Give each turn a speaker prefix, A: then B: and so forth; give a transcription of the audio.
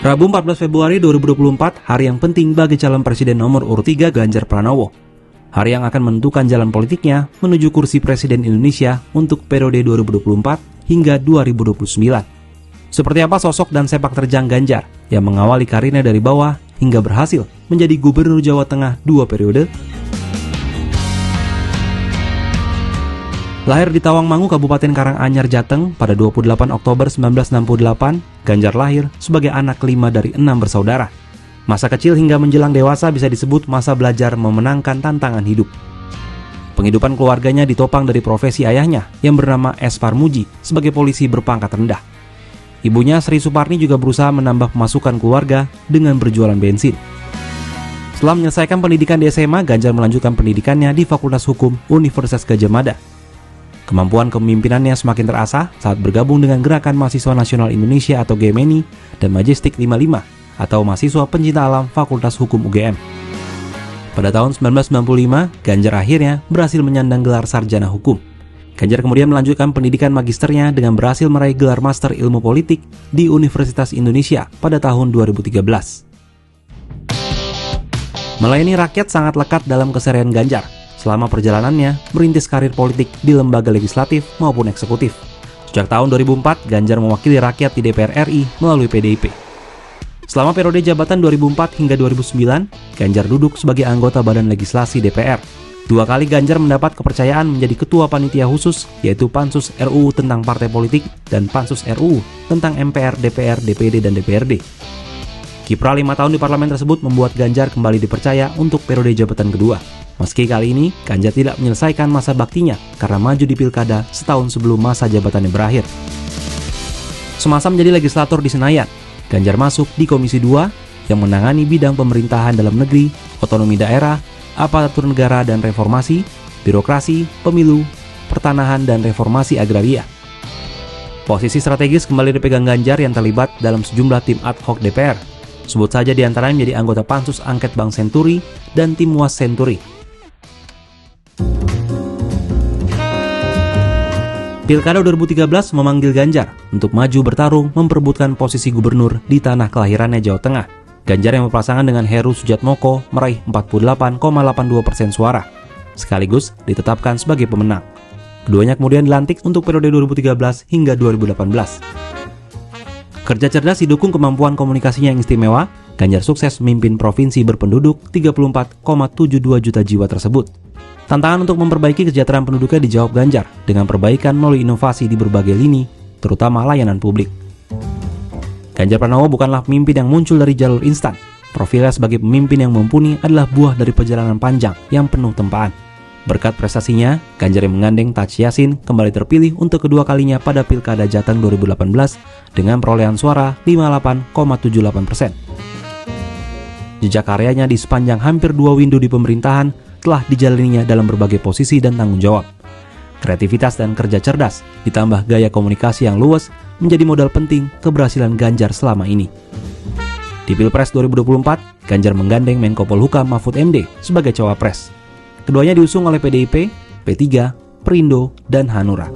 A: Rabu 14 Februari 2024, hari yang penting bagi calon presiden nomor urut 3 Ganjar Pranowo. Hari yang akan menentukan jalan politiknya menuju kursi presiden Indonesia untuk periode 2024 hingga 2029. Seperti apa sosok dan sepak terjang Ganjar yang mengawali karirnya dari bawah hingga berhasil menjadi gubernur Jawa Tengah 2 periode? Lahir di Tawangmangu, Kabupaten Karanganyar, Jateng pada 28 Oktober 1968, Ganjar lahir sebagai anak kelima dari 6 bersaudara. Masa kecil hingga menjelang dewasa bisa disebut masa belajar memenangkan tantangan hidup. Penghidupan keluarganya ditopang dari profesi ayahnya yang bernama S. Parmuji sebagai polisi berpangkat rendah. Ibunya Sri Suparni juga berusaha menambah pemasukan keluarga dengan berjualan bensin. Setelah menyelesaikan pendidikan di SMA, Ganjar melanjutkan pendidikannya di Fakultas Hukum Universitas Gadjah Mada. Kemampuan kepemimpinannya semakin terasah saat bergabung dengan Gerakan Mahasiswa Nasional Indonesia atau GMNI dan Majestic 55 atau Mahasiswa Pencinta Alam Fakultas Hukum UGM. Pada tahun 1995, Ganjar akhirnya berhasil menyandang gelar sarjana hukum. Ganjar kemudian melanjutkan pendidikan magisternya dengan berhasil meraih gelar Master Ilmu Politik di Universitas Indonesia pada tahun 2013. Melayani rakyat sangat lekat dalam keseharian Ganjar selama perjalanannya merintis karir politik di lembaga legislatif maupun eksekutif. Sejak tahun 2004, Ganjar mewakili rakyat di DPR RI melalui PDIP. Selama periode jabatan 2004 hingga 2009, Ganjar duduk sebagai anggota Badan Legislasi DPR. 2 kali Ganjar mendapat kepercayaan menjadi ketua panitia khusus, yaitu Pansus RUU tentang partai politik dan Pansus RUU tentang MPR, DPR, DPD, dan DPRD. Kiprah 5 tahun di parlemen tersebut membuat Ganjar kembali dipercaya untuk periode jabatan kedua. Meski kali ini, Ganjar tidak menyelesaikan masa baktinya karena maju di pilkada setahun sebelum masa jabatannya berakhir. Semasa menjadi legislator di Senayan, Ganjar masuk di Komisi 2 yang menangani bidang pemerintahan dalam negeri, otonomi daerah, aparatur negara dan reformasi, birokrasi, pemilu, pertanahan, dan reformasi agraria. Posisi strategis kembali dipegang Ganjar yang terlibat dalam sejumlah tim ad hoc DPR. Sebut saja diantaranya menjadi anggota Pansus Angket Bank Senturi dan tim Was Senturi. Pilkada 2013 memanggil Ganjar untuk maju bertarung memperebutkan posisi gubernur di tanah kelahirannya Jawa Tengah. Ganjar yang berpasangan dengan Heru Sujatmoko meraih 48,82% suara, sekaligus ditetapkan sebagai pemenang. Keduanya kemudian dilantik untuk periode 2013 hingga 2018. Kerja cerdas didukung kemampuan komunikasinya yang istimewa, Ganjar sukses memimpin provinsi berpenduduk 34,72 juta jiwa tersebut. Tantangan untuk memperbaiki kesejahteraan penduduknya dijawab Ganjar dengan perbaikan melalui inovasi di berbagai lini, terutama layanan publik. Ganjar Pranowo bukanlah pemimpin yang muncul dari jalur instan. Profilnya sebagai pemimpin yang mumpuni adalah buah dari perjalanan panjang yang penuh tempaan. Berkat prestasinya, Ganjar yang menggandeng Taci Yassin kembali terpilih untuk kedua kalinya pada Pilkada Jateng 2018 dengan perolehan suara 58,78%. Jejak karyanya di sepanjang hampir 2 windu di pemerintahan telah dijalaninya dalam berbagai posisi dan tanggung jawab. Kreativitas dan kerja cerdas ditambah gaya komunikasi yang luas menjadi modal penting keberhasilan Ganjar selama ini. Di Pilpres 2024, Ganjar menggandeng Menko Polhukam Mahfud MD sebagai cawapres. Keduanya diusung oleh PDIP, P3, Perindo, dan Hanura.